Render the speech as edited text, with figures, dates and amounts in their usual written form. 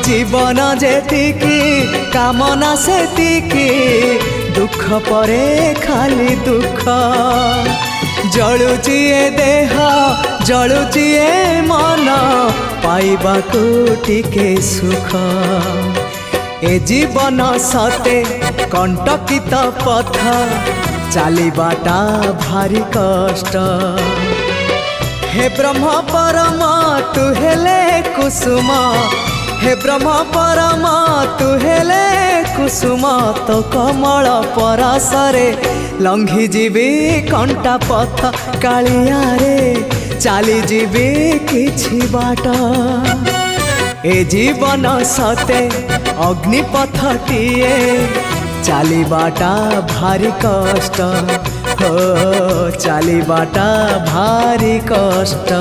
जीवन जेतिकी कामना सेतिकी दुख परे खाली दुख जलुची ए देह जलुची ए मन पाइबाकू टिके सुख ए जीवन सते कंटकित पथ चलिबाटा भारी कष्ट हे ब्रह्म परम तु हेले कुसुम हे ब्रह्म परम तु हेले कुसुम तो कमल परसरे लंघी जीवी कंटा पथ कालिया रे चली जीवी किछि बाट ए जीवन सते अग्निपथटिए चलिबाटा भारी कष्ट हो चलिबाटा भारी कष्ट।